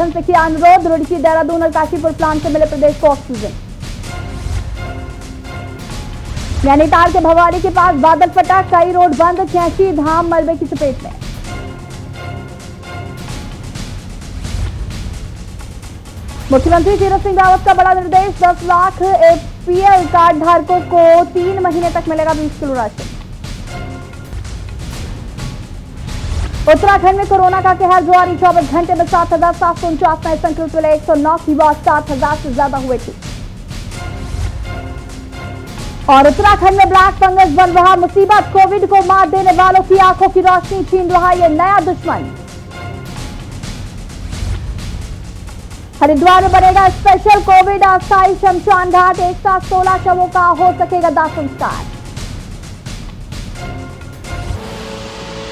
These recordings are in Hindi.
से किया अनुरोध। रुड़की, देहरादून और काशीपुर प्लांट से मिले प्रदेश को ऑक्सीजन। नैनीताल के भवानी के पास बादल फटा, कई रोड बंद, कैंची धाम मलबे की चपेट में। मुख्यमंत्री तीरथ सिंह रावत का बड़ा निर्देश, 10 लाख एपीएल कार्ड धारकों को 3 महीने तक मिलेगा 20 किलो राशन। उत्तराखंड में कोरोना का कहर जारी, 24 घंटे में 7,749 नए संक्रमित मिले, 109 की बात, 7,000 से ज्यादा हुए ठीक। और उत्तराखंड में ब्लैक फंगस बन रहा मुसीबत, कोविड को मात देने वालों की आंखों की रोशनी छीन रहा ये नया दुश्मन। हरिद्वार में बनेगा स्पेशल कोविड अस्थायी शमशान घाट, एक साथ 16 शवों का हो सकेगा दाह संस्कार।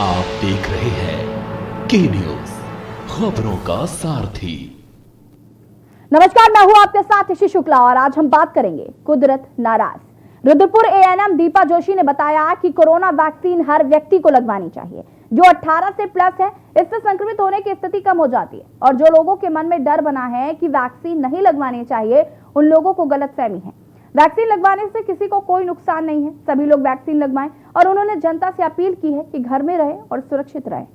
आप देख रहे हैं के न्यूज, खबरों का सारथी। नमस्कार, मैं हूं आपके साथ ऋषि शुक्ला और आज हम बात करेंगे कुदरत नाराज। रुद्रपुर एएनएम दीपा जोशी ने बताया कि कोरोना वैक्सीन हर व्यक्ति को लगवानी चाहिए जो 18 से प्लस है। इससे संक्रमित होने की स्थिति कम हो जाती है और जो लोगों के मन में डर बना है कि वैक्सीन नहीं लगवानी चाहिए, उन लोगों को गलतफहमी है। वैक्सीन लगवाने से किसी को कोई नुकसान नहीं है, सभी लोग वैक्सीन लगवाएं और उन्होंने जनता से अपील की है कि घर में रहें और सुरक्षित रहें।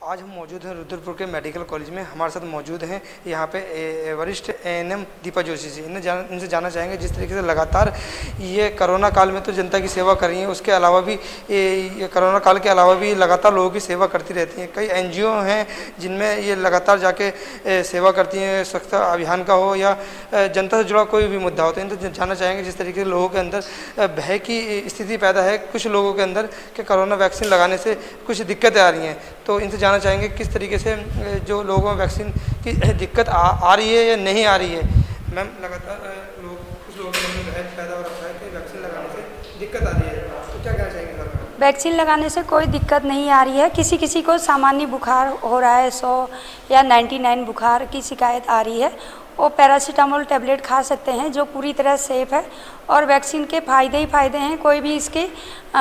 आज हम मौजूद हैं रुद्रपुर के मेडिकल कॉलेज में। हमारे साथ मौजूद हैं यहाँ पे वरिष्ठ एएनएम दीपा जोशी जी। इनसे जानना चाहेंगे, जिस तरीके से लगातार ये कोरोना काल में तो जनता की सेवा कर रही हैं, उसके अलावा भी ये कोरोना काल के अलावा भी लगातार लोगों की सेवा करती रहती हैं। कई एनजीओ हैं जिनमें ये लगातार जाके सेवा करती हैं, स्वच्छता अभियान का हो या जनता से जुड़ा कोई भी मुद्दा हो। तो इनसे जानना चाहेंगे, जिस तरीके से लोगों के अंदर भय की स्थिति पैदा है कुछ लोगों के अंदर कि कोरोना वैक्सीन लगाने से कुछ दिक्कतें आ रही हैं, तो इनसे जानना चाहेंगे किस तरीके से जो लोगों में वैक्सीन की दिक्कत आ रही है या नहीं आ रही है। मैम, लगातार कुछ लोगों में भय पैदा हो रहा है कि वैक्सीन लगाने से दिक्कत आ रही है, तो क्या कहना चाहेंगे सर? वैक्सीन लगाने से कोई दिक्कत नहीं आ रही है। किसी किसी को सामान्य बुखार हो रहा है, 100 या 99 बुखार की शिकायत आ रही है, वो पैरासीटामोल टैबलेट खा सकते हैं जो पूरी तरह सेफ़ है। और वैक्सीन के फ़ायदे ही फ़ायदे हैं, कोई भी इसके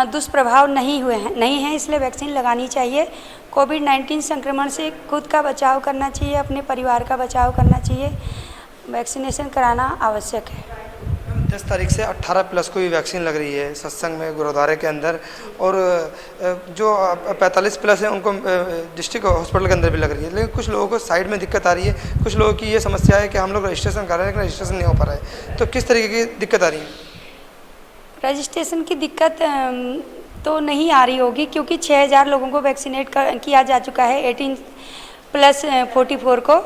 दुष्प्रभाव नहीं हैं, इसलिए वैक्सीन लगानी चाहिए। कोविड-19 संक्रमण से खुद का बचाव करना चाहिए, अपने परिवार का बचाव करना चाहिए, वैक्सीनेशन कराना आवश्यक है। 10 तारीख से 18 प्लस को भी वैक्सीन लग रही है सत्संग में, गुरुद्वारे के अंदर, और जो 45 प्लस है उनको डिस्ट्रिक्ट हॉस्पिटल के अंदर भी लग रही है। लेकिन कुछ लोगों को साइड में दिक्कत आ रही है, कुछ लोगों की ये समस्या है कि हम लोग रजिस्ट्रेशन कर रहे हैं लेकिन रजिस्ट्रेशन नहीं हो पा रहा है, तो किस तरीके की दिक्कत आ रही है? रजिस्ट्रेशन की दिक्कत तो नहीं आ रही होगी, क्योंकि 6000 लोगों को वैक्सीनेट किया जा चुका है 18 प्लस 44 को,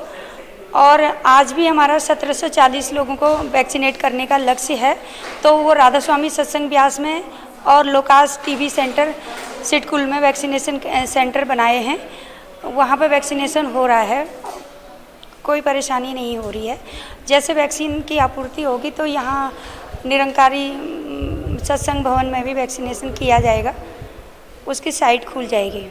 और आज भी हमारा 1740 लोगों को वैक्सीनेट करने का लक्ष्य है। तो वो राधा स्वामी सत्संग ब्यास में और लोकास टीबी सेंटर सिडकुल में वैक्सीनेशन सेंटर बनाए हैं, वहाँ पे वैक्सीनेशन हो रहा है, कोई परेशानी नहीं हो रही है। जैसे वैक्सीन की आपूर्ति होगी तो यहाँ निरंकारी सत्संग भवन में भी वैक्सीनेशन किया जाएगा, उसकी साइट खुल जाएगी।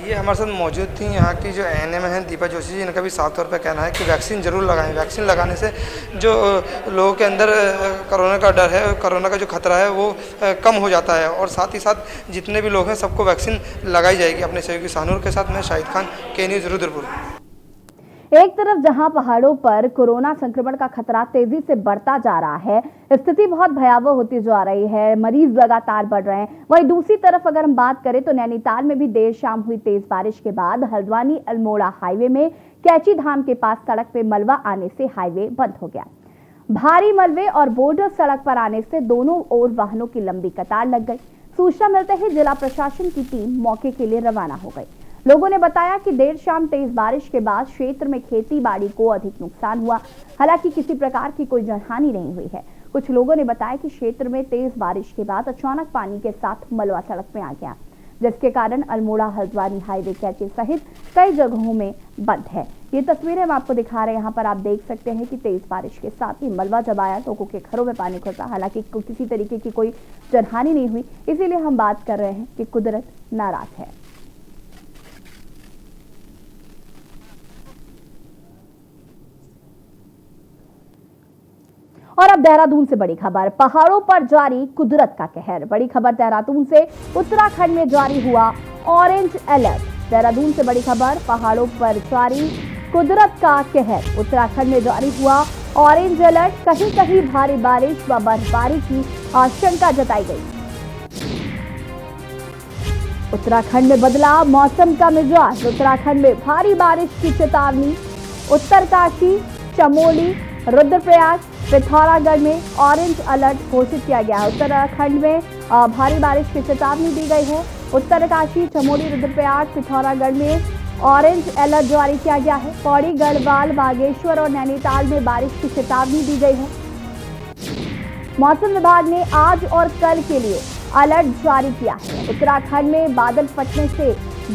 ये हमारे साथ मौजूद थी यहाँ की जो एएनएम हैं दीपा जोशी जी। इनका भी साफ तौर पे कहना है कि वैक्सीन ज़रूर लगाएं। वैक्सीन लगाने से जो लोगों के अंदर कोरोना का डर है, कोरोना का जो खतरा है वो कम हो जाता है, और साथ ही साथ जितने भी लोग हैं सबको वैक्सीन लगाई जाएगी। अपने सहयोगी शाहनूर के साथ मैं शाहिद खान, के न्यूज़ रुद्रपुर। एक तरफ जहां पहाड़ों पर कोरोना संक्रमण का खतरा तेजी से बढ़ता जा रहा है, स्थिति बहुत भयावह होती जा रही है, मरीज लगातार बढ़ रहे हैं, वहीं दूसरी तरफ अगर हम बात करें तो नैनीताल में भी देर शाम हुई तेज बारिश के बाद हल्द्वानी अल्मोड़ा हाईवे में कैची धाम के पास सड़क पे मलबा आने से हाईवे बंद हो गया। भारी मलबे और बोर्डर सड़क पर आने से दोनों ओर वाहनों की लंबी कतार लग गई। सूचना मिलते ही जिला प्रशासन की टीम मौके के लिए रवाना हो गई। लोगों ने बताया कि देर शाम तेज बारिश के बाद क्षेत्र में खेती बाड़ी को अधिक नुकसान हुआ, हालांकि किसी प्रकार की कोई जनहानि नहीं हुई है। कुछ लोगों ने बताया कि क्षेत्र में तेज बारिश के बाद अचानक पानी के साथ मलबा सड़क में आ गया, जिसके कारण अल्मोड़ा हल्द्वानी हाईवे कैची सहित कई जगहों में बंद है। ये तस्वीरें हम आपको दिखा रहे हैं। यहाँ पर आप देख सकते हैं कि तेज बारिश के साथ ही मलबा जब आया लोगों के घरों में पानी घुसा, हालांकि किसी तरीके की कोई जनहानि नहीं हुई। इसीलिए हम बात कर रहे हैं कि कुदरत नाराज है। और अब देहरादून से बड़ी खबर, पहाड़ों पर जारी कुदरत का कहर। बड़ी खबर देहरादून से, उत्तराखंड में जारी हुआ ऑरेंज अलर्ट। देहरादून से बड़ी खबर, पहाड़ों पर जारी कुदरत का कहर। उत्तराखंड में जारी हुआ ऑरेंज अलर्ट, कहीं कहीं भारी बारिश व बर्फबारी की आशंका जताई गई। उत्तराखंड में बदला मौसम का मिजाज, उत्तराखंड में भारी बारिश की चेतावनी। उत्तरकाशी, चमोली, रुद्रप्रयाग, पिथौरागढ़ में ऑरेंज अलर्ट घोषित किया गया है। उत्तराखंड में भारी बारिश की चेतावनी दी गई है। उत्तरकाशी, चमोली, रुद्रप्रयाग, पिथौरागढ़ में ऑरेंज अलर्ट जारी किया गया है। पौड़ी, गढ़वाल, बागेश्वर और नैनीताल में बारिश की चेतावनी दी गई है। मौसम विभाग ने आज और कल के लिए अलर्ट जारी किया है। उत्तराखंड में बादल फटने से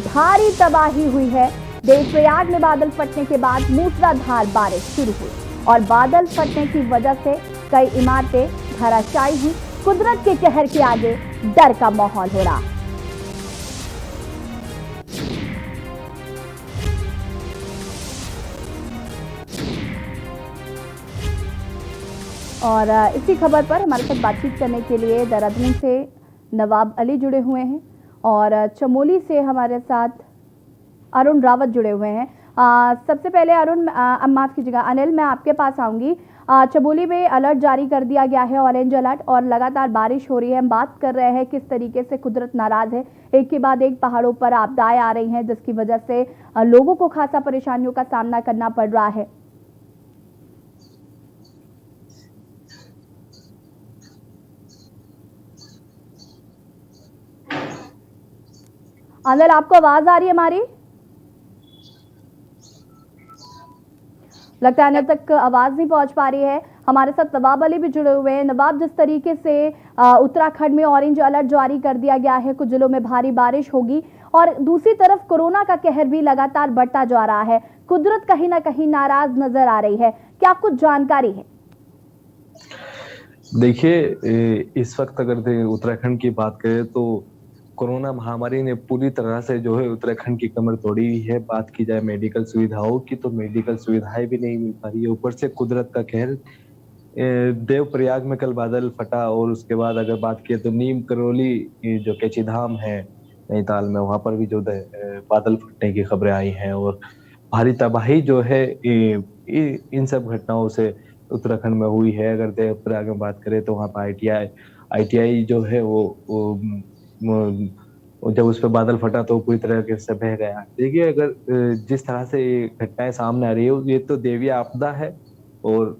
भारी तबाही हुई है। देवप्रयाग में बादल फटने के बाद मूसलाधार बारिश शुरू हुई और बादल फटने की वजह से कई इमारतें धराशायी हुई। कुदरत के कहर के आगे डर का माहौल हो रहा। और इसी खबर पर हमारे साथ बातचीत करने के लिए देहरादून से नवाब अली जुड़े हुए हैं और चमोली से हमारे साथ अरुण रावत जुड़े हुए हैं। सबसे पहले अरुण, माफ कीजिएगा अनिल, मैं आपके पास आऊंगी। चमोली में अलर्ट जारी कर दिया गया है, ऑरेंज अलर्ट, और लगातार बारिश हो रही है। हम बात कर रहे हैं किस तरीके से कुदरत नाराज है। एक के बाद एक पहाड़ों पर आपदाएं आ रही हैं, जिसकी वजह से लोगों को खासा परेशानियों का सामना करना पड़ रहा है। अनिल, आपको आवाज आ रही है हमारी? लगता है अनिल तक आवाज नहीं पहुंच पा रही है। हमारे साथ नवाब अली भी जुड़े हुए हैं। नवाब, जिस तरीके से उत्तराखंड में ऑरेंज अलर्ट जारी कर दिया गया है, कुछ जिलों में भारी बारिश होगी और दूसरी तरफ कोरोना का कहर भी लगातार बढ़ता जा रहा है, कुदरत कहीं ना कहीं नाराज नजर आ रही है, क्या कुछ जानकारी है? देखिए, इस वक्त अगर उत्तराखंड की बात करें तो कोरोना महामारी ने पूरी तरह से जो है उत्तराखंड की कमर तोड़ी हुई है। बात की जाए मेडिकल सुविधाओं की तो मेडिकल सुविधाएं भी नहीं मिल पा रही है। ऊपर से कुदरत का कहर। देवप्रयाग में कल बादल फटा और उसके बाद अगर बात किए तो नीम करौली जो कैची धाम है नैनीताल में, वहां पर भी जो बादल फटने की खबरें आई हैं और भारी तबाही जो है इन सब घटनाओं से उत्तराखंड में हुई है। अगर देवप्रयाग में बात करें तो वहाँ पर ITI जो है वो जब उस पर बादल फटा तो पूरी तरह से बह गया। देखिए, अगर जिस तरह से ये घटनाएं सामने आ रही है, ये तो दैवीय आपदा है और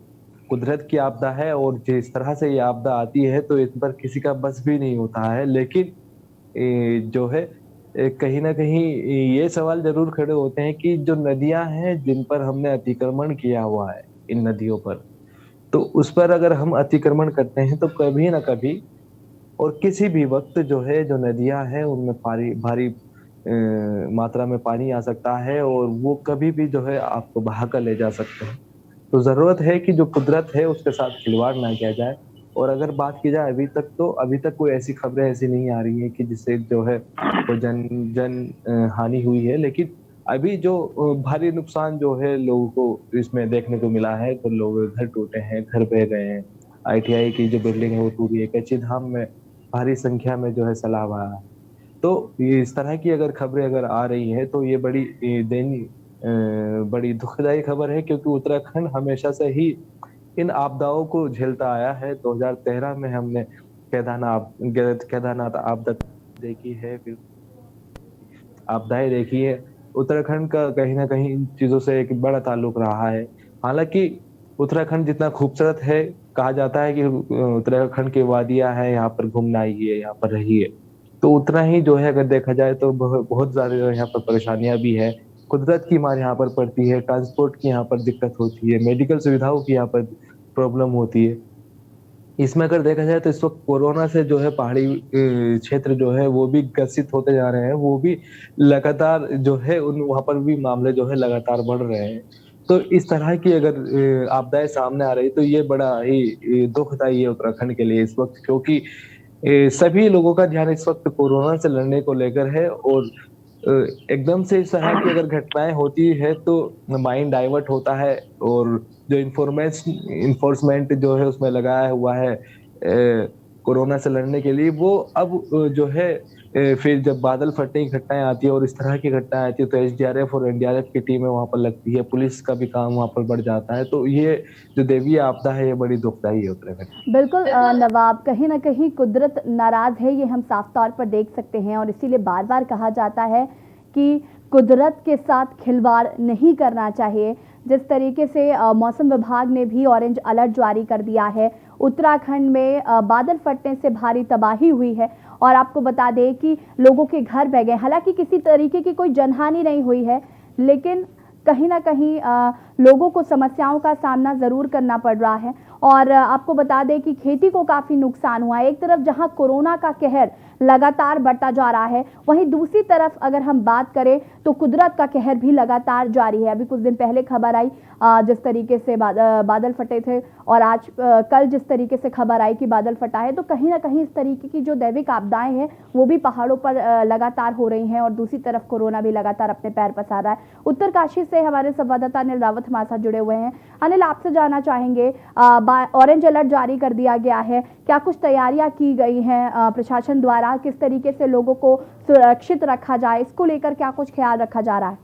कुदरत की आपदा है, और जिस तरह से ये आपदा आती है तो इस पर किसी का बस भी नहीं होता है। लेकिन जो है कहीं ना कहीं ये सवाल जरूर खड़े होते हैं कि जो नदियां हैं जिन पर हमने अतिक्रमण किया हुआ है, इन नदियों पर, तो उस पर अगर हम अतिक्रमण करते हैं तो कभी ना कभी और किसी भी वक्त जो है जो नदियां हैं उनमें भारी मात्रा में पानी आ सकता है और वो कभी भी जो है आपको बहा कर ले जा सकते हैं। तो जरूरत है कि जो कुदरत है उसके साथ खिलवाड़ ना किया जाए। और अगर बात की जाए अभी तक कोई ऐसी खबरें ऐसी नहीं आ रही है कि जिससे जो है वो जन हानि हुई है। लेकिन अभी जो भारी नुकसान जो है लोगों को इसमें देखने को मिला है, तो लोग घर टूटे हैं, घर बह गए हैं। ITI की जो बिल्डिंग है वो टूटी है। कैची धाम में भारी संख्या में जो है सैलाब आया है। तो ये इस तरह की अगर खबरें अगर आ रही है तो ये बड़ी दुखदायी खबर है, क्योंकि उत्तराखंड हमेशा से ही इन आपदाओं को झेलता आया है। 2013 में हमने केदारनाथ आपदा देखी है, फिर आपदाएं देखी है। उत्तराखंड का कहीं ना कहीं इन चीजों से एक बड़ा ताल्लुक रहा है। हालांकि उत्तराखंड जितना खूबसूरत है, कहा जाता है कि उत्तराखंड की वादियां हैं, यहाँ पर घूमना ही है, यहाँ पर रही है, तो उतना ही जो है अगर देखा जाए तो बहुत सारे यहाँ पर परेशानियां भी है। कुदरत की मार यहाँ पर पड़ती है, ट्रांसपोर्ट की यहाँ पर दिक्कत होती है, मेडिकल सुविधाओं की यहाँ पर प्रॉब्लम होती है। इसमें अगर देखा जाए तो इस वक्त कोरोना से जो है पहाड़ी क्षेत्र जो है वो भी ग्रसित होते जा रहे हैं। वो भी लगातार जो है वहां पर भी मामले जो है लगातार बढ़ रहे हैं। तो इस तरह की अगर आपदाएं सामने आ रही तो ये बड़ा ही दुखदायी है उत्तराखंड के लिए इस वक्त, क्योंकि सभी लोगों का ध्यान इस वक्त कोरोना से लड़ने को लेकर है। और एकदम से इस तरह की अगर घटनाएं होती है तो माइंड डाइवर्ट होता है और जो इन्फोर्समेंट जो है उसमें लगाया हुआ है कोरोना से लड़ने के लिए, वो अब जो है फिर जब बादल फटने की घटनाएं आती है और इस तरह की घटनाएं आती है तो एसडीआरएफ और एनडीआरएफ की टीमें वहां पर लगती है, पुलिस का भी काम वहां पर बढ़ जाता है। तो ये जो दैवीय आपदा है ये बड़ी दुखदाई है उत्तराखंड। बिल्कुल नवाब, कहीं ना कहीं कुदरत नाराज है, ये हम साफ तौर पर देख सकते हैं और इसीलिए बार बार कहा जाता है कि कुदरत के साथ खिलवाड़ नहीं करना चाहिए। जिस तरीके से मौसम विभाग ने भी ऑरेंज अलर्ट जारी कर दिया है, उत्तराखंड में बादल फटने से भारी तबाही हुई है और आपको बता दें कि लोगों के घर बह गए। हालांकि किसी तरीके की कोई जनहानि नहीं हुई है, लेकिन कहीं ना कहीं लोगों को समस्याओं का सामना ज़रूर करना पड़ रहा है। और आपको बता दें कि खेती को काफ़ी नुकसान हुआ है। एक तरफ जहां कोरोना का कहर लगातार बढ़ता जा रहा है, वहीं दूसरी तरफ अगर हम बात करें तो कुदरत का कहर भी लगातार जारी है। अभी कुछ दिन पहले खबर आई जिस तरीके से बादल फटे थे और आज कल जिस तरीके से खबर आई कि बादल फटा है, तो कहीं ना कहीं इस तरीके की जो दैविक आपदाएं हैं वो भी पहाड़ों पर लगातार हो रही हैं और दूसरी तरफ कोरोना भी लगातार अपने पैर पसार रहा है। उत्तरकाशी से हमारे संवाददाता अनिल रावत हमारे साथ जुड़े हुए हैं। अनिल, आपसे जानना चाहेंगे, ऑरेंज अलर्ट जारी कर दिया गया है, क्या कुछ तैयारियां की गई हैं प्रशासन द्वारा, किस तरीके से लोगों को सुरक्षित रखा जाए, इसको लेकर क्या कुछ ख्याल रखा जा रहा है?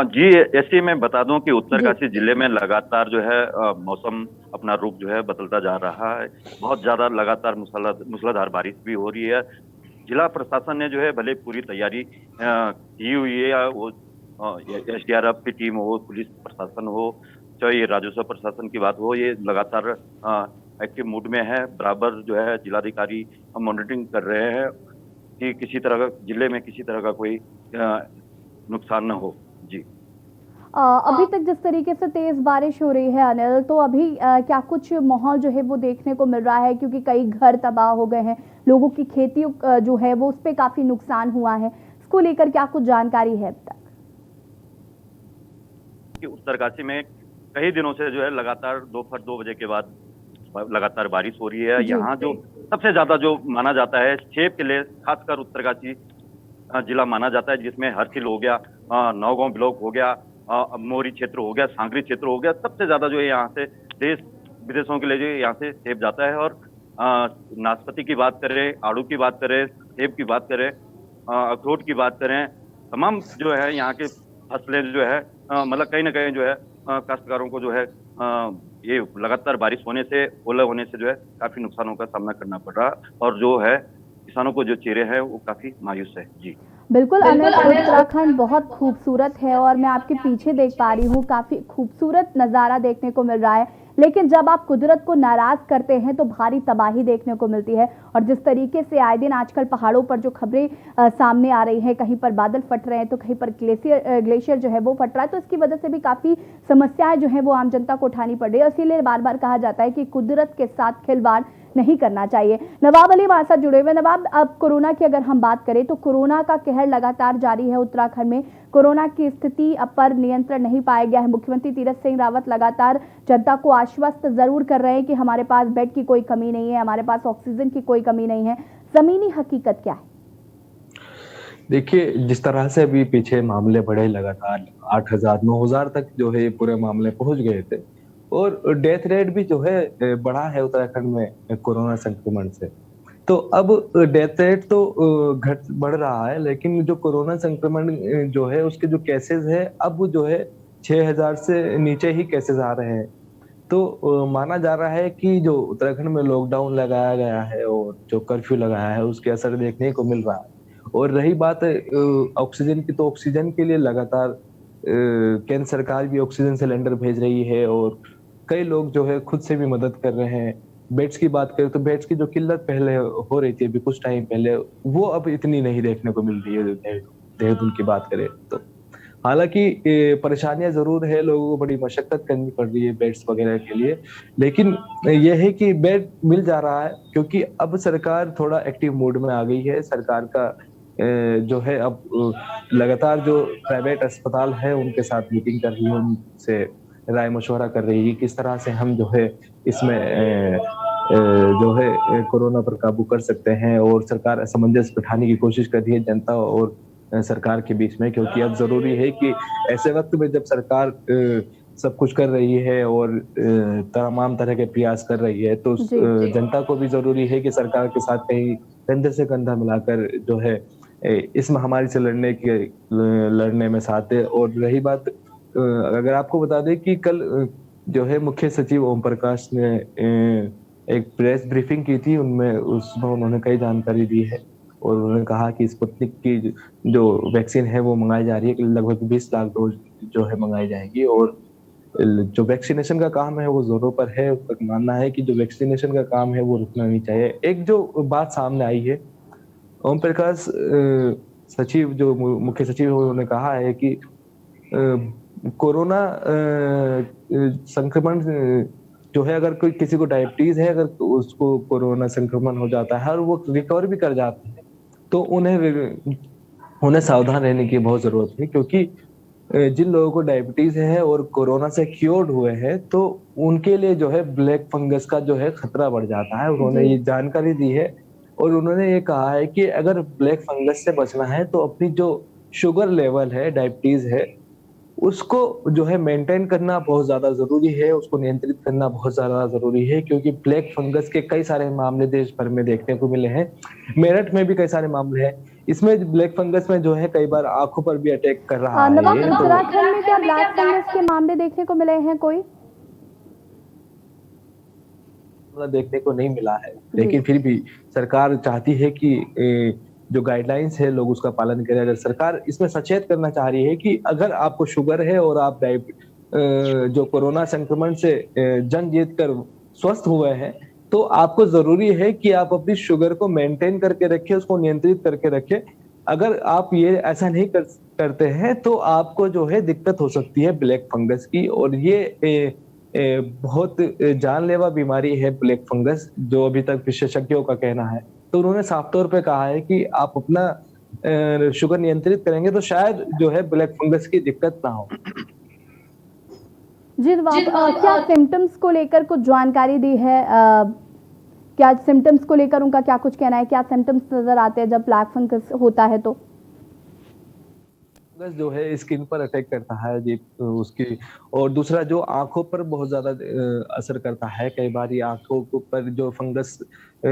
जी, ऐसे मैं बता दूं कि उत्तरकाशी जिले में लगातार जो है मौसम अपना रूप जो है बदलता जा रहा है। बहुत ज्यादा लगातार मूसलाधार बारिश भी हो रही है। जिला प्रशासन ने जो है भले पूरी तैयारी की हुई है, वो एसडीआरएफ की टीम हो, पुलिस प्रशासन हो, चाहे ये राजस्व प्रशासन की बात हो, ये लगातार एक्टिव मूड में है। बराबर जो है जिलाधिकारी मॉनिटरिंग कर रहे हैं कि किसी तरह का जिले में किसी तरह का कोई नुकसान न हो। जी, अभी तक जिस तरीके से तेज बारिश हो रही है अनिल, तो अभी क्या कुछ माहौल जो है वो देखने को मिल रहा है? क्योंकि कई घर तबाह हो गए हैं, लोगों की खेती जो है वो उस पर काफी नुकसान हुआ है, इसको लेकर क्या कुछ जानकारी है अब तक? कि उत्तरकाशी में कई दिनों से जो है लगातार दोपहर 2 बजे के बाद लगातार बारिश हो रही है। यहाँ जो सबसे ज्यादा जो माना जाता है सेब के लिए खासकर उत्तरकाशी जिला माना जाता है, जिसमें हरसिल हो गया, नौगांव ब्लॉक हो गया, मोरी क्षेत्र हो गया, सांगरी क्षेत्र हो गया। सबसे ज्यादा जो है यहाँ से देश विदेशों के लिए जो यहाँ से सेब जाता है। और नाशपाती की बात करें, आड़ू की बात करें, सेब की बात करें, अखरोट की बात करें, तमाम जो है यहाँ के फसलें जो है मतलब कहीं ना कहीं जो है काश्तकारों को जो है ये लगातार बारिश होने से, ओला होने से जो है काफी नुकसानों का सामना करना पड़ रहा और जो है किसानों को जो चेहरे हैं वो काफी मायूस है। जी बिल्कुल अनिल, उत्तराखंड बहुत खूबसूरत है और मैं आपके पीछे देख पा रही हूँ काफी खूबसूरत नज़ारा देखने को मिल रहा है, लेकिन जब आप कुदरत को नाराज करते हैं तो भारी तबाही देखने को मिलती है। और जिस तरीके से आए दिन आजकल पहाड़ों पर जो खबरें सामने आ रही हैं, कहीं पर बादल फट रहे हैं तो कहीं पर ग्लेशियर जो है वो फट रहा है, तो इसकी वजह से भी काफी समस्याएं जो है वो आम जनता को उठानी पड़ रही है। इसीलिए बार बार कहा जाता है कि कुदरत के साथ खिलवाड़ नहीं करना चाहिए। नवाब अली हमारे साथ जुड़े हुए। नवाब, अब कोरोना की अगर हम बात करें तो कोरोना का कहर लगातार जारी है उत्तराखंड में। कोरोना की स्थिति पर नियंत्रण नहीं पाया गया है। मुख्यमंत्री तीरथ सिंह रावत लगातार जनता को आश्वस्त जरूर कर रहे हैं कि हमारे पास बेड की कोई कमी नहीं है, हमारे पास ऑक्सीजन की कोई कमी नहीं है। जमीनी हकीकत क्या है? देखिए, जिस तरह से अभी पीछे मामले बढ़े, लगातार 8,000 9,000 तक जो है पूरे मामले पहुंच गए थे और डेथ रेट भी जो है बढ़ा है उत्तराखंड में कोरोना संक्रमण से। तो अब डेथ रेट तो बढ़ रहा है, लेकिन जो कोरोना संक्रमण जो है उसके जो केसेस है अब जो है 6,000 से नीचे ही केसेस आ रहे हैं। तो माना जा रहा है कि जो उत्तराखंड में लॉकडाउन लगाया गया है और जो कर्फ्यू लगाया है उसके असर देखने को मिल रहा है। और रही बात ऑक्सीजन की, तो ऑक्सीजन के लिए लगातार केंद्र सरकार भी ऑक्सीजन सिलेंडर भेज रही है और कई लोग जो है खुद से भी मदद कर रहे हैं। बेड्स की बात करें तो बेड्स की जो किल्लत पहले हो रही थी अभी कुछ टाइम पहले, वो अब इतनी नहीं देखने को मिल रही है देहरादून की बात करें तो। हालांकि परेशानियां जरूर है, लोगों को बड़ी मशक्कत करनी पड़ रही है बेड्स वगैरह के लिए, लेकिन यह है कि बेड मिल जा रहा है क्योंकि अब सरकार थोड़ा एक्टिव मोड में आ गई है। सरकार का जो है अब लगातार जो प्राइवेट अस्पताल है उनके साथ मीटिंग कर रही है, उनसे राय मशवरा कर रही है किस तरह से हम जो है इसमें जो है कोरोना पर काबू कर सकते हैं। और सरकार सामंजस्य बिठाने की कोशिश कर रही है जनता और सरकार के बीच में, क्योंकि अब जरूरी है कि ऐसे वक्त में जब सरकार सब कुछ कर रही है और तमाम तरह के प्रयास कर रही है, तो जनता को भी जरूरी है कि सरकार के साथ कहीं कंधे से कंधा मिलाकर जो है इस महामारी से लड़ने में साथ दे। और रही बात, अगर आपको बता दें कि कल जो है मुख्य सचिव ओम प्रकाश ने एक प्रेस ब्रीफिंग की थी, उसमें उन्होंने कई जानकारी दी है और उन्होंने कहा कि स्पुतनिक की जो वैक्सीन है वो मंगाई जा रही है, लगभग 20 लाख डोज जो है मंगाई जाएंगी और जो वैक्सीनेशन का काम है वो जोरों पर है। उसका मानना है कि जो वैक्सीनेशन का काम है वो रुकना नहीं चाहिए। एक जो बात सामने आई है, ओम प्रकाश सचिव जो मुख्य सचिव है उन्होंने कहा है कि कोरोना संक्रमण जो है, अगर कोई किसी को डायबिटीज है, अगर उसको कोरोना संक्रमण हो जाता है और वो रिकवर भी कर जाते हैं तो उन्हें सावधान रहने की बहुत जरूरत है, क्योंकि जिन लोगों को डायबिटीज है और कोरोना से क्योर्ड हुए हैं तो उनके लिए जो है ब्लैक फंगस का जो है खतरा बढ़ जाता है। उन्होंने ये जानकारी दी है और उन्होंने ये कहा है कि अगर ब्लैक फंगस से बचना है तो अपनी जो शुगर लेवल है, डायबिटीज है, उसको जो है मेंटेन करना बहुत ज्यादा जरूरी है, उसको नियंत्रित करना बहुत ज्यादा जरूरी है, क्योंकि ब्लैक फंगस के कई सारे मामले देश भर में देखने को मिले हैं। मेरठ में भी कई सारे मामले हैं। इसमें ब्लैक फंगस में जो है कई बार आंखों पर भी अटैक कर रहा है। उत्तराखंड में क्या ब्लैक फंगस के मामले देखने को मिले हैं? कोई देखने को नहीं मिला है, लेकिन फिर भी सरकार चाहती है कि जो गाइडलाइंस है लोग उसका पालन करें। अगर सरकार इसमें सचेत करना चाह रही है कि अगर आपको शुगर है और आप जो कोरोना संक्रमण से जंग जीत कर स्वस्थ हुए हैं तो आपको जरूरी है कि आप अपनी शुगर को मेंटेन करके रखें, उसको नियंत्रित करके रखें। अगर आप ये ऐसा नहीं करते हैं तो आपको जो है दिक्कत हो सकती है ब्लैक फंगस की, और ये बहुत जानलेवा बीमारी है ब्लैक फंगस, जो अभी तक विशेषज्ञों का कहना है। तो उन्होंने साफ तौर पे कहा है कि आप अपना शुगर नियंत्रित करेंगे तो शायद जो है ब्लैक फंगस की दिक्कत ना हो। जी, क्या सिम्टम्स को लेकर कुछ जानकारी दी है? क्या सिम्टम्स को लेकर उनका क्या कुछ कहना है? क्या सिम्टम्स नजर आते हैं जब ब्लैक फंगस होता है? तो जो है स्किन पर अटैक करता है जी उसकी, और दूसरा जो आंखों पर बहुत ज्यादा असर करता है। कई बार ये आंखों पर जो फंगस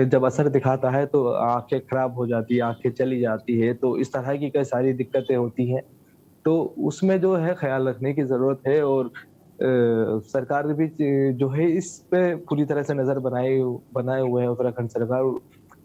जब असर दिखाता है तो आंखें खराब हो जाती है, आंखें चली जाती है, तो इस तरह की कई सारी दिक्कतें होती हैं। तो उसमें जो है ख्याल रखने की जरूरत है और सरकार भी जो है इस पे पूरी तरह से नजर बनाए हुए है उत्तराखंड सरकार,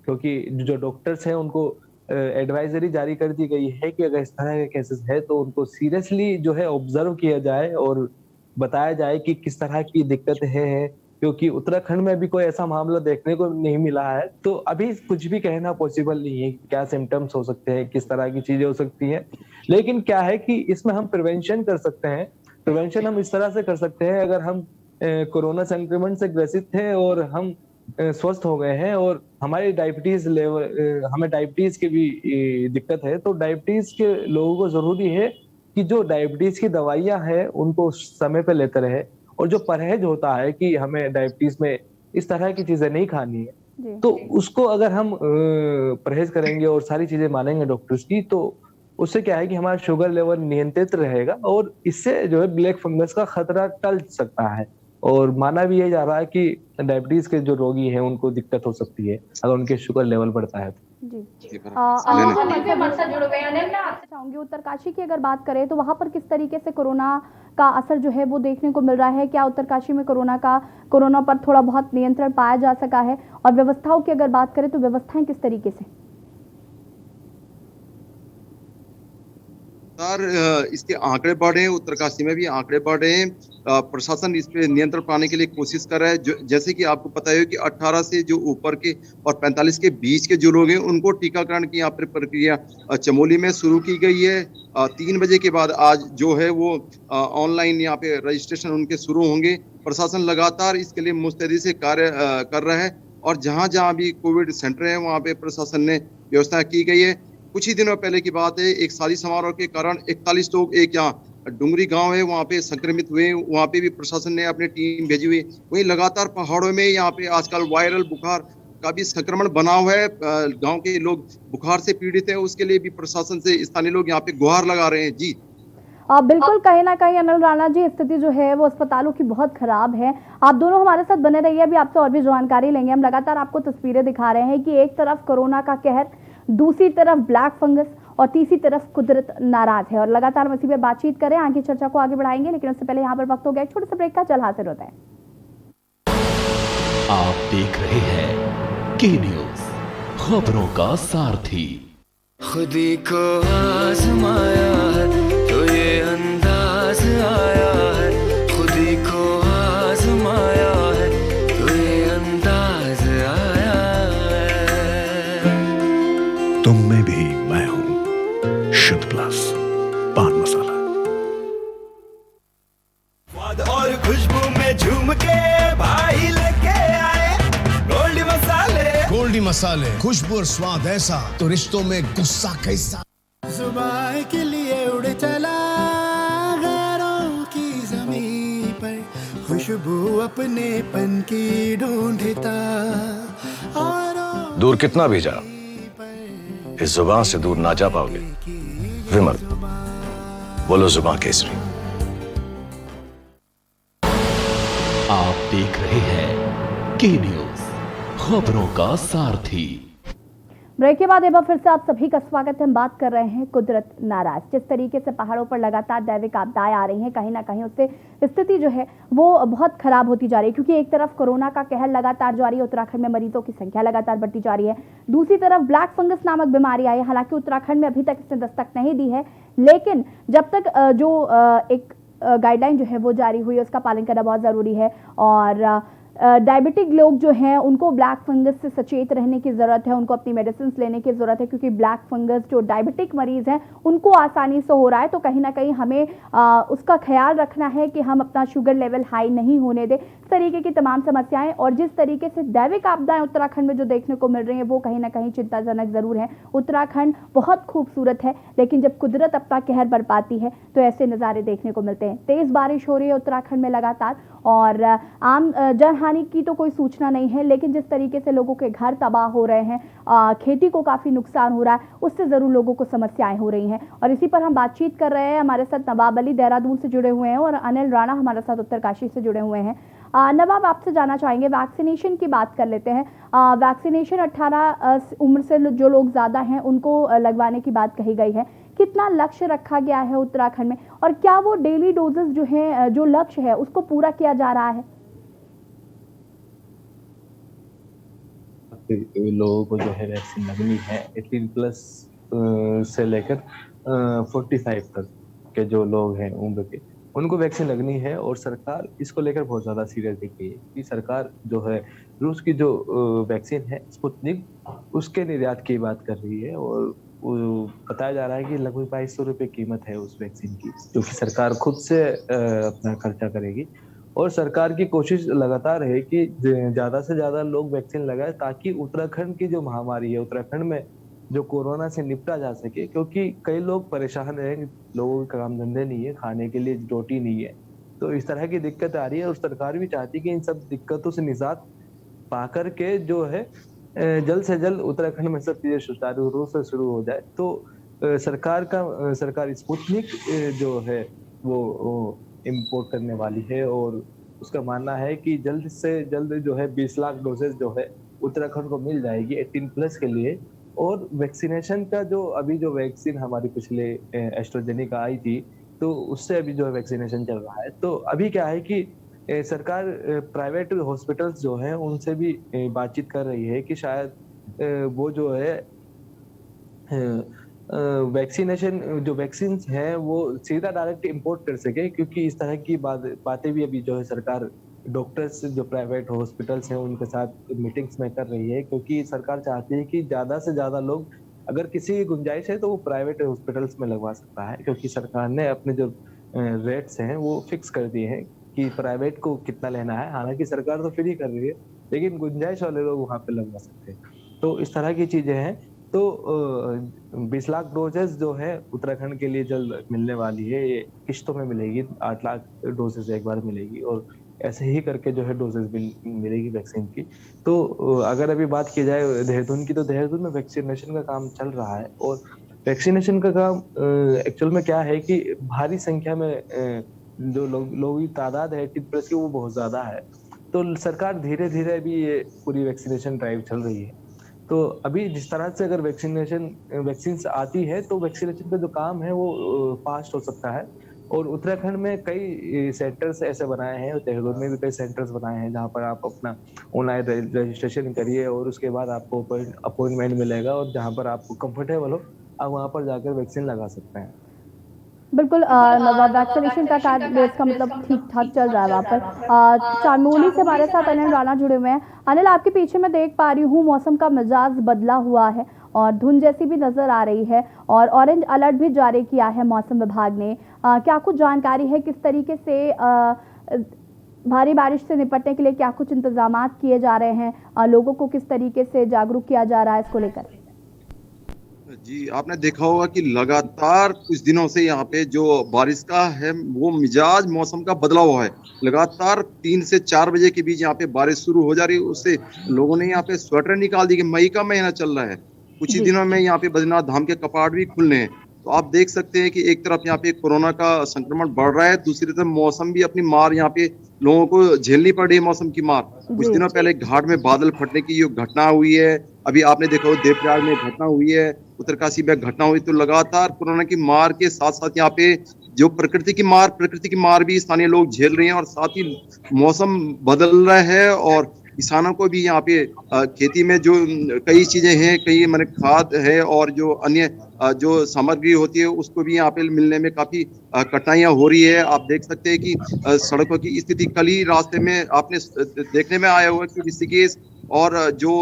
क्योंकि जो डॉक्टर्स हैं उनको एडवाइजरी जारी कर दी गई है कि अगर इस तरह के केसेस है तो उनको सीरियसली जो है ऑब्जर्व किया जाए और बताया जाए कि किस तरह की दिक्कत है, क्योंकि उत्तराखंड में भी कोई ऐसा मामला देखने को नहीं मिला है। तो अभी कुछ भी कहना पॉसिबल नहीं है, क्या सिम्टम्स हो सकते हैं, किस तरह की चीजें हो सकती हैं। लेकिन क्या है कि इसमें हम प्रिवेंशन कर सकते हैं। प्रिवेंशन हम इस तरह से कर सकते हैं, अगर हम कोरोना संक्रमण से ग्रसित थे और हम स्वस्थ हो गए हैं और हमारी डायबिटीज लेवल, हमें डायबिटीज की भी दिक्कत है, तो डायबिटीज के लोगों को जरूरी है कि जो डायबिटीज की दवाइयां हैं उनको समय पे लेते रहे, और जो परहेज होता है कि हमें डायबिटीज में इस तरह की चीजें नहीं खानी है, तो उसको अगर हम परहेज करेंगे और सारी चीजें मानेंगे डॉक्टर्स की, तो उससे क्या है कि हमारा शुगर लेवल नियंत्रित रहेगा और इससे जो है ब्लैक फंगस का खतरा टल सकता है। और माना भी ये जा रहा है कि डायबिटीज के जो रोगी हैं उनको दिक्कत हो सकती है अगर उनके शुगर लेवल बढ़ता है तो। चाहूंगी उत्तरकाशी की अगर बात करें तो वहां पर किस तरीके से कोरोना का असर जो है वो देखने को मिल रहा है? क्या उत्तरकाशी में कोरोना पर थोड़ा बहुत नियंत्रण पाया जा सका है? और व्यवस्थाओं की अगर बात करें तो व्यवस्थाएं किस तरीके से? इसके आंकड़े बढ़े हैं, उत्तरकाशी में भी आंकड़े बढ़े हैं। प्रशासन इस पे नियंत्रण पाने के लिए कोशिश कर रहा है। जैसे कि आपको पता है कि 18 से जो ऊपर के और 45 के बीच के जो लोग हैं उनको टीकाकरण की यहाँ पर प्रक्रिया चमोली में शुरू की गई है। 3 बजे के बाद आज जो है वो ऑनलाइन यहाँ पे रजिस्ट्रेशन उनके शुरू होंगे। प्रशासन लगातार इसके लिए मुस्तैदी से कार्य कर रहा है और जहाँ जहाँ भी कोविड सेंटर है वहाँ पे प्रशासन ने व्यवस्था की गई है। कुछ ही दिनों पहले की बात है, एक शादी समारोह के कारण 41 लोग एक यहाँ डुंगरी गांव है वहाँ पे संक्रमित हुए। वहाँ पे भी प्रशासन ने अपनी टीम भेजी हुई। वहीं लगातार पहाड़ों में यहाँ पे आजकल वायरल बुखार का भी संक्रमण बना हुआ है। गांव के लोग बुखार से पीड़ित है, उसके लिए भी प्रशासन से स्थानीय लोग यहाँ पे गुहार लगा रहे हैं। जी बिल्कुल, कहीं ना कहीं अनिल राणा जी, स्थिति जो है वो अस्पतालों की बहुत खराब है। आप दोनों हमारे साथ बने रहिए, अभी आपसे और भी जानकारी लेंगे। हम लगातार आपको तस्वीरें दिखा रहे हैं कि एक तरफ कोरोना का कहर, दूसरी तरफ ब्लैक फंगस और तीसरी तरफ कुदरत नाराज है। और लगातार हम इसी पे बातचीत करें, आगे चर्चा को आगे बढ़ाएंगे, लेकिन उससे पहले यहाँ पर वक्त हो गया एक छोटे से ब्रेक का। जल्द हाजिर होता है। आप देख रहे हैं के न्यूज, खबरों का सारथी। खुदी को आजमाया है तो ये अंदाज आया है, खुदी को आजमाया है तो ये अंदाज आया है। तुम में भी मैं हूं, शुद्ध प्लस पान मसाला। स्वाद और खुशबू में झूम के भाई लेके आए गोल्डी मसाले। गोल्डी मसाले, खुशबू और स्वाद ऐसा तो रिश्तों में गुस्सा कैसा। जुबान के लिए उड़ चला गैरों की ज़मीं पर, खुशबू अपने पन की ढूंढता और दूर कितना भी जा, इस जुबान से दूर ना जा पाओगे। विमल, बोलो जुबान केसरी। आप देख रहे हैं के न्यूज, खबरों का सारथी। ब्रेक के बाद एक बार फिर से आप सभी का स्वागत है। हम बात कर रहे हैं कुदरत नाराज। जिस तरीके से पहाड़ों पर लगातार दैविक आपदाएं आ रही हैं, कहीं ना कहीं उससे स्थिति जो है वो बहुत खराब होती जा रही है, क्योंकि एक तरफ कोरोना का कहर लगातार जारी है, उत्तराखंड में मरीजों की संख्या लगातार बढ़ती जा रही है। दूसरी तरफ ब्लैक फंगस नामक बीमारी आई है। हालांकि उत्तराखंड में अभी तक इसने दस्तक नहीं दी है, लेकिन जब तक एक गाइडलाइन जो है वो जारी हुई है, उसका पालन करना बहुत ज़रूरी है। और डायबिटिक लोग जो हैं उनको ब्लैक फंगस से सचेत रहने की ज़रूरत है, उनको अपनी मेडिसिन लेने की ज़रूरत है, क्योंकि ब्लैक फंगस जो डायबिटिक मरीज़ हैं उनको आसानी से हो रहा है। तो कहीं ना कहीं हमें उसका ख्याल रखना है कि हम अपना शुगर लेवल हाई नहीं होने दें। इस तरीके की तमाम समस्याएं और जिस तरीके से दैविक आपदाएं उत्तराखंड में जो देखने को मिल रही हैं वो कहीं ना कहीं चिंताजनक ज़रूर है। उत्तराखंड बहुत खूबसूरत है, लेकिन जब कुदरत अपना कहर बरपाती है तो ऐसे नज़ारे देखने को मिलते हैं। तेज़ बारिश हो रही है उत्तराखंड में लगातार, और आम जनहानि की तो कोई सूचना नहीं है, लेकिन जिस तरीके से लोगों के घर तबाह हो रहे हैं, खेती को काफ़ी नुकसान हो रहा है, उससे ज़रूर लोगों को समस्याएं हो रही हैं। और इसी पर हम बातचीत कर रहे हैं। हमारे साथ नवाब अली देहरादून से जुड़े हुए हैं और अनिल राणा हमारे साथ उत्तरकाशी से जुड़े हुए हैं। नवाब, आपसे जानना चाहेंगे, वैक्सीनेशन की बात कर लेते हैं। वैक्सीनेशन 18 उम्र से जो लोग ज़्यादा हैं उनको लगवाने की बात कही गई है। कितना लक्ष्य रखा गया है उत्तराखंड में, और क्या वो डेली डोजेस जो है, जो लक्ष्य है, उसको पूरा किया जा रहा है? लोगों को जो है वैक्सीन लगनी है 18 प्लस से लेकर 45 तक के जो लोग हैं उम्र के, उनको वैक्सीन लगनी है। और सरकार इसको लेकर बहुत ज़्यादा सीरियस दिख रही है कि सरकार जो है रूस की जो वैक्सीन है स्पुतनिक, उसके निर्यात की बात कर रही है। और बताया जा रहा है कि लगभग 2200 रुपये कीमत है उस वैक्सीन की, जो कि सरकार खुद से अपना खर्चा करेगी। और सरकार की कोशिश लगातार है कि ज़्यादा से ज़्यादा लोग वैक्सीन लगाए, ताकि उत्तराखंड की जो महामारी है, उत्तराखंड में जो कोरोना से निपटा जा सके। क्योंकि कई लोग परेशान हैं, लोगों के काम धंधे नहीं है, खाने के लिए रोटी नहीं है, तो इस तरह की दिक्कत आ रही है। और सरकार भी चाहती है कि इन सब दिक्कतों से निजात पाकर के जो है जल्द से जल्द उत्तराखंड में सब चीज़ें सुचारू रूप से शुरू हो जाए। तो सरकार स्पुतनिक जो है वो इम्पोर्ट करने वाली है, और उसका मानना है कि जल्द से जल्द जो है 20 लाख डोजेज जो है उत्तराखंड को मिल जाएगी 18 प्लस के लिए। और वैक्सीनेशन का जो अभी जो वैक्सीन हमारी पिछले एस्ट्राजेनेका आई थी, तो उससे अभी जो है वैक्सीनेशन चल रहा है। तो अभी क्या है कि सरकार प्राइवेट हॉस्पिटल्स जो हैं उनसे भी बातचीत कर रही है कि शायद वो जो है वैक्सीनेशन जो वैक्सीन हैं वो सीधा डायरेक्ट इंपोर्ट कर सके। क्योंकि इस तरह की बातें भी अभी जो है सरकार डॉक्टर्स जो प्राइवेट हॉस्पिटल्स हैं उनके साथ मीटिंग्स में कर रही है। क्योंकि सरकार चाहती है कि ज़्यादा से ज़्यादा लोग, अगर किसी की गुंजाइश है तो वो प्राइवेट हॉस्पिटल्स में लगवा सकता है। क्योंकि सरकार ने अपने जो रेट्स हैं वो फिक्स कर दिए हैं कि प्राइवेट को कितना लेना है। हालांकि सरकार तो फ्री कर रही है, लेकिन गुंजाइश वाले लोग वहाँ पे लगवा सकते हैं। तो इस तरह की चीज़ें हैं। तो 20 लाख डोजेस जो है उत्तराखंड के लिए जल्द मिलने वाली है। ये किश्तों में मिलेगी, 8 लाख डोजेस एक बार मिलेगी, और ऐसे ही करके जो है डोजेस मिलेगी वैक्सीन की। तो अगर अभी बात की जाए देहरादून की, तो देहरादून में वैक्सीनेशन का काम चल रहा है। और वैक्सीनेशन का काम एक्चुअल में क्या है कि भारी संख्या में जो लोगों की तादाद है 18+ की वो बहुत ज़्यादा है। तो सरकार धीरे-धीरे अभी ये पूरी वैक्सीनेशन ड्राइव चल रही है। तो अभी जिस तरह से अगर वैक्सीन्स आती है तो वैक्सीनेशन का जो काम है वो फास्ट हो सकता है। और उत्तराखंड में कई सेंटर्स ऐसे बनाए हैं, देहरादून में भी कई सेंटर्स बनाए हैं जहाँ पर आप अपना ऑनलाइन रजिस्ट्रेशन करिए और उसके बाद आपको अपॉइंटमेंट मिलेगा और जहाँ पर आपको कंफर्टेबल हो आप वहाँ पर जाकर वैक्सीन लगा सकते हैं। बिल्कुल वैक्सीनेशन का कार्य इसका मतलब ठीक ठाक चल रहा है वहाँ पर। चांदमोली से हमारे साथ अनिल राणा जुड़े हुए हैं। अनिल, आपके पीछे मैं देख पा रही हूँ मौसम का मिजाज बदला हुआ है और धुंध जैसी भी नजर आ रही है और ऑरेंज अलर्ट भी जारी किया है मौसम विभाग ने। क्या कुछ जानकारी है किस तरीके से भारी बारिश से निपटने के लिए क्या कुछ इंतजामात किए जा रहे हैं, लोगों को किस तरीके से जागरूक किया जा रहा है इसको लेकर? जी, आपने देखा होगा कि लगातार कुछ दिनों से यहाँ पे जो बारिश का है वो मिजाज मौसम का बदला हुआ है। लगातार 3 से 4 बजे के बीच यहाँ पे बारिश शुरू हो जा रही है। उससे लोगों ने यहाँ पे स्वेटर निकाल दी कि मई का महीना चल रहा है। कुछ ही दिनों में यहाँ पे बद्रीनाथ धाम के कपाट भी खुलने हैं। तो आप देख सकते हैं कि एक तरफ यहाँ पे कोरोना का संक्रमण बढ़ रहा है, दूसरी तरफ मौसम भी अपनी मार यहाँ पे लोगों को झेलनी पड़ रही है मौसम की मार। कुछ दिनों पहले घाट में बादल फटने की जो घटना हुई है, अभी आपने देखा हो देवप्रयाग में घटना हुई है, उत्तरकाशी में घटना हुई। तो लगातार कोरोना की मार के साथ साथ यहाँ पे जो प्रकृति की मार भी स्थानीय लोग झेल रहे हैं और साथ ही मौसम बदल रहा है और किसानों को भी यहाँ पे खेती में जो कई चीजें हैं, कई मैंने खाद है और जो अन्य जो सामग्री होती है उसको भी यहाँ पे मिलने में काफी कठिनाइयां हो रही है। आप देख सकते हैं कि सड़कों की स्थिति कल ही रास्ते में आपने देखने में आया हुआ कि ऋषिकेश और जो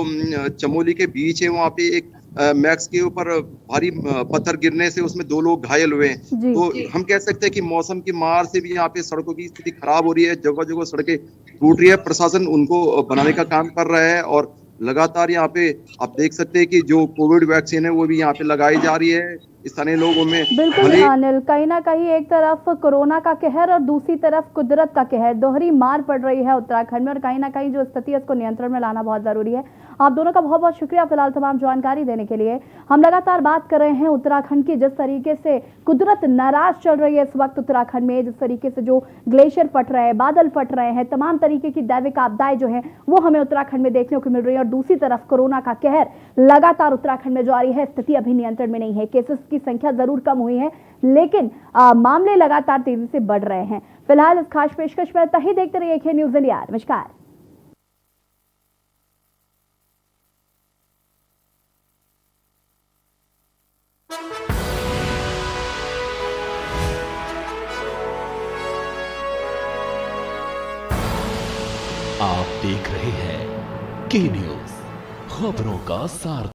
चमोली के बीच है वहाँ पे एक मैक्स के ऊपर भारी पत्थर गिरने से उसमें 2 लोग घायल हुए हैं। तो हम कह सकते हैं कि मौसम की मार से भी यहाँ पे सड़कों की स्थिति खराब हो रही है, जगह जगह सड़कें टूट रही है। प्रशासन उनको बनाने का काम कर रहा है और लगातार यहाँ पे आप देख सकते हैं कि जो कोविड वैक्सीन है वो भी यहाँ पे लगाई जा रही है स्थानीय लोगों में। बिल्कुल अनिल, कहीं ना कहीं एक तरफ कोरोना का कहर और दूसरी तरफ कुदरत का कहर, दोहरी मार पड़ रही है उत्तराखंड में और कहीं ना कहीं जो स्थिति है उसको नियंत्रण में लाना बहुत जरूरी है। आप दोनों का बहुत बहुत शुक्रिया फिलहाल तमाम जानकारी देने के लिए। हम लगातार बात कर रहे हैं उत्तराखंड की, जिस तरीके से कुदरत नाराज चल रही है इस वक्त उत्तराखंड में, जिस तरीके से जो ग्लेशियर फट रहे हैं, बादल फट रहे हैं, तमाम तरीके की दैविक आपदाएं जो है वो हमें उत्तराखंड में देखने को मिल रही है और दूसरी तरफ कोरोना का कहर लगातार उत्तराखंड में जारी है। स्थिति अभी नियंत्रण में नहीं है, केसेस की संख्या जरूर कम हुई है लेकिन मामले लगातार तेजी से बढ़ रहे हैं। फिलहाल इस खास पेशकश में तही देखते रहिए के न्यूज़ इंडिया। नमस्कार। आप देख रहे हैं के न्यूज़, खबरों का सार।